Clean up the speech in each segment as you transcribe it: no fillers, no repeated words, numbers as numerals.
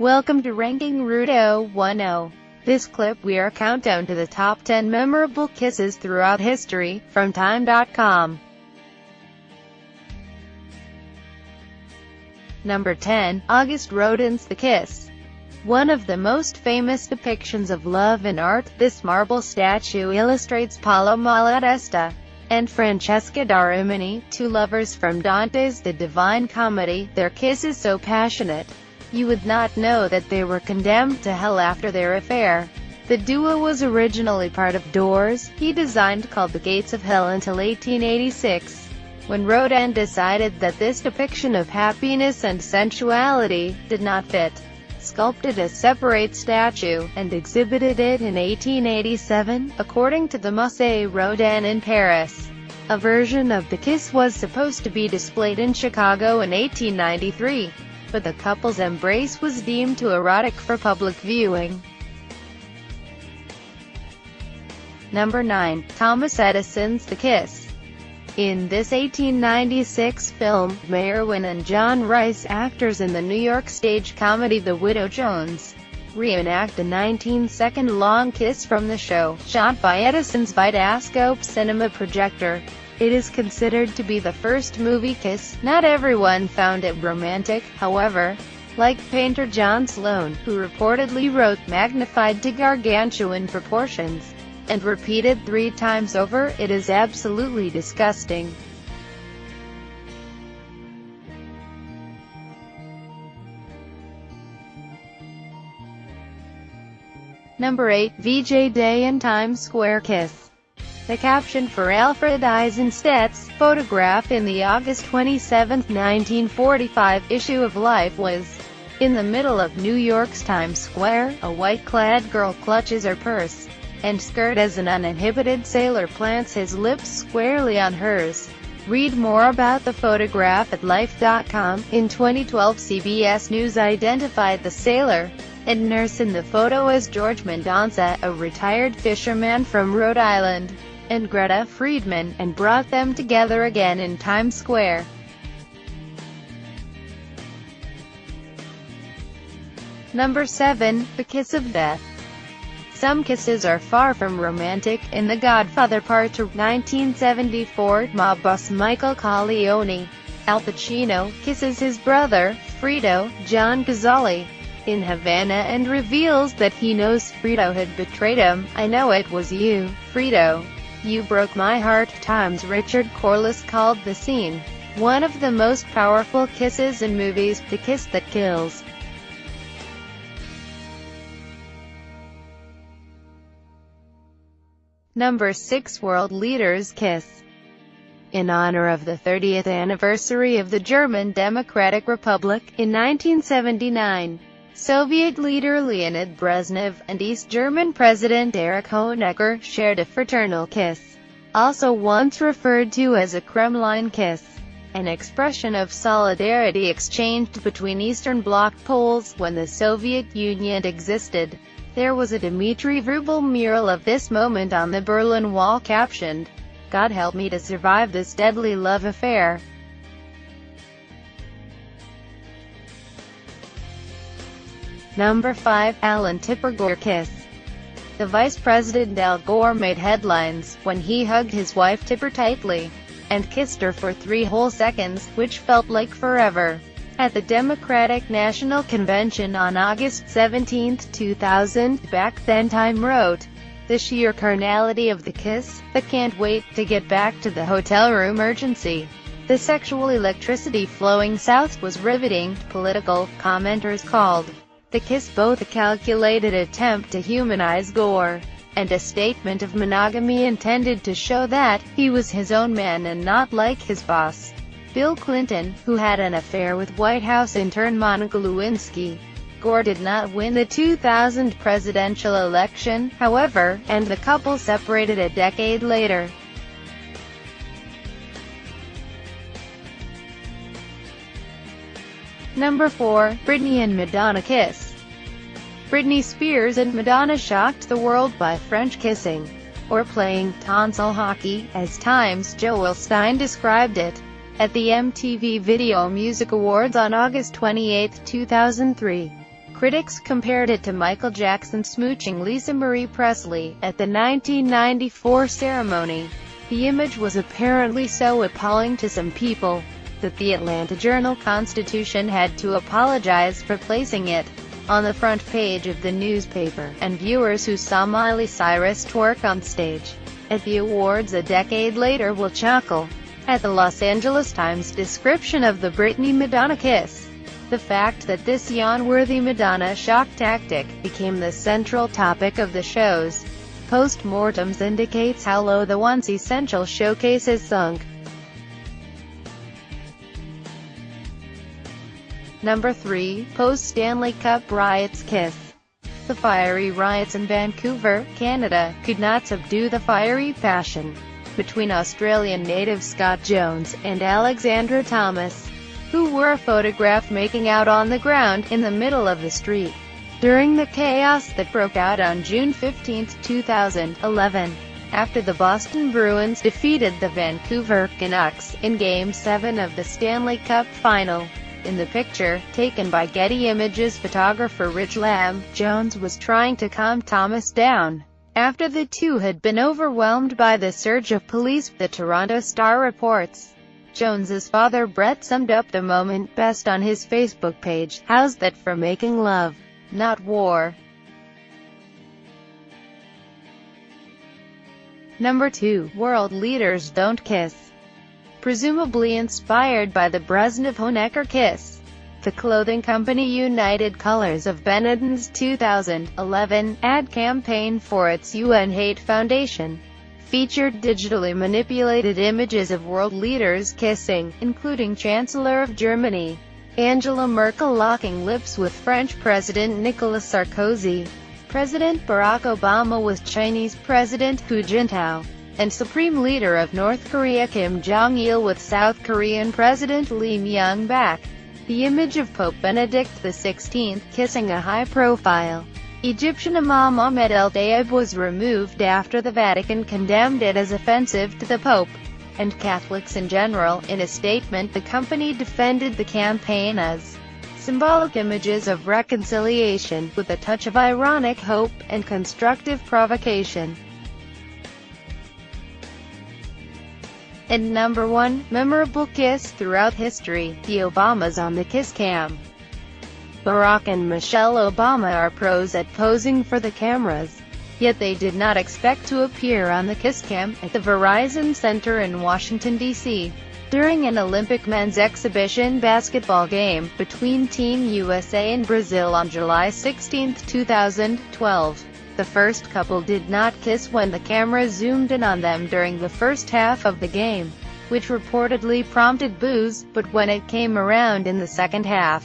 Welcome to Ranking Route 010. This clip we are countdown to the top 10 memorable kisses throughout history, from Time.com. Number 10. Auguste Rodin's The Kiss. One of the most famous depictions of love in art, this marble statue illustrates Paolo Malatesta and Francesca da Rimini, two lovers from Dante's The Divine Comedy. Their kiss is so passionate, you would not know that they were condemned to hell after their affair. The duo was originally part of Doors, he designed called The Gates of Hell until 1886, when Rodin decided that this depiction of happiness and sensuality did not fit, sculpted a separate statue, and exhibited it in 1887, according to the Musée Rodin in Paris. A version of the kiss was supposed to be displayed in Chicago in 1893. But the couple's embrace was deemed too erotic for public viewing. Number 9. Thomas Edison's The Kiss. In this 1896 film, Merwin and John Rice, actors in the New York stage comedy The Widow Jones, reenact a 19-second long kiss from the show, shot by Edison's Vitascope cinema projector. It is considered to be the first movie kiss. Not everyone found it romantic, however. Like painter John Sloan, who reportedly wrote magnified to gargantuan proportions, and repeated 3 times over, it is absolutely disgusting. Number 8. VJ Day and Times Square Kiss. The caption for Alfred Eisenstedt's photograph in the August 27, 1945 issue of Life was, "In the middle of New York's Times Square, a white-clad girl clutches her purse and skirt as an uninhibited sailor plants his lips squarely on hers." Read more about the photograph at Life.com. In 2012, CBS News identified the sailor and nurse in the photo as George Mendonça, a retired fisherman from Rhode Island, and Greta Friedman, and brought them together again in Times Square. Number 7. The Kiss of Death. Some kisses are far from romantic. In The Godfather Part 2, 1974, mob boss Michael Corleone, Al Pacino, kisses his brother, Fredo, John Cazale, in Havana and reveals that he knows Fredo had betrayed him. "I know it was you, Fredo. You broke my heart." Times Richard Corliss called the scene one of the most powerful kisses in movies, the kiss that kills. Number 6. World Leaders Kiss. In honor of the 30th anniversary of the German Democratic Republic, in 1979, Soviet leader Leonid Brezhnev and East German President Erich Honecker shared a fraternal kiss, also once referred to as a Kremlin kiss, an expression of solidarity exchanged between Eastern Bloc Poles when the Soviet Union existed. There was a Dmitry Vrubel mural of this moment on the Berlin Wall captioned, "God help me to survive this deadly love affair." Number 5. Alan Tipper Gore Kiss. The Vice President Al Gore made headlines when he hugged his wife Tipper tightly and kissed her for 3 whole seconds, which felt like forever. At the Democratic National Convention on August 17, 2000, back then Time wrote, "The sheer carnality of the kiss, the can't wait to get back to the hotel room urgency. The sexual electricity flowing south was riveting." Political commenters called the kiss both a calculated attempt to humanize Gore and a statement of monogamy intended to show that he was his own man and not like his boss, Bill Clinton, who had an affair with White House intern Monica Lewinsky. Gore did not win the 2000 presidential election, however, and the couple separated a decade later. Number 4. Britney and Madonna Kiss. Britney Spears and Madonna shocked the world by French kissing, or playing tonsil hockey, as Times' Joel Stein described it, at the MTV Video Music Awards on August 28, 2003. Critics compared it to Michael Jackson smooching Lisa Marie Presley at the 1994 ceremony. The image was apparently so appalling to some people that the Atlanta Journal-Constitution had to apologize for placing it on the front page of the newspaper, and viewers who saw Miley Cyrus twerk on stage at the awards a decade later will chuckle at the Los Angeles Times description of the Britney-Madonna kiss. The fact that this yawn-worthy Madonna shock tactic became the central topic of the show's post-mortems indicates how low the once essential showcase has sunk. Number 3. Post-Stanley Cup Riots kiss. The fiery riots in Vancouver, Canada, could not subdue the fiery passion between Australian native Scott Jones and Alexandra Thomas, who were photographed making out on the ground in the middle of the street during the chaos that broke out on June 15, 2011, after the Boston Bruins defeated the Vancouver Canucks in Game 7 of the Stanley Cup Final. In the picture, taken by Getty Images photographer Rich Lamb, Jones was trying to calm Thomas down after the two had been overwhelmed by the surge of police, the Toronto Star reports. Jones's father Brett summed up the moment best on his Facebook page: "How's that for making love, not war?" Number 2. World leaders don't kiss. Presumably inspired by the Brezhnev-Honecker kiss, the clothing company United Colors of Benetton's 2011 ad campaign for its UN Hate Foundation featured digitally manipulated images of world leaders kissing, including Chancellor of Germany Angela Merkel locking lips with French President Nicolas Sarkozy, President Barack Obama with Chinese President Hu Jintao, and Supreme Leader of North Korea Kim Jong-il with South Korean President Lee Myung-bak. The image of Pope Benedict XVI kissing a high-profile Egyptian Imam Ahmed El-Dayeb was removed after the Vatican condemned it as offensive to the Pope and Catholics in general. In a statement, the company defended the campaign as symbolic images of reconciliation, with a touch of ironic hope and constructive provocation. And number 1, memorable kiss throughout history, the Obamas on the kiss cam. Barack and Michelle Obama are pros at posing for the cameras, yet they did not expect to appear on the kiss cam at the Verizon Center in Washington, D.C. during an Olympic men's exhibition basketball game between Team USA and Brazil on July 16, 2012. The first couple did not kiss when the camera zoomed in on them during the first half of the game, which reportedly prompted boos, but when it came around in the second half,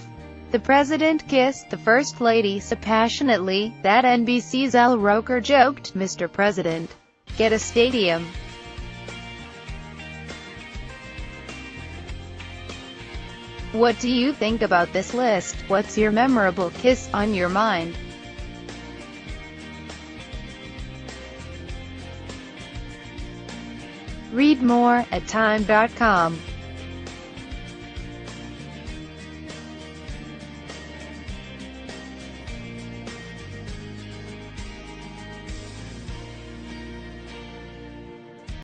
the president kissed the First Lady so passionately that NBC's Al Roker joked, "Mr. President, get a stadium." What do you think about this list? What's your memorable kiss on your mind? Read more at time.com.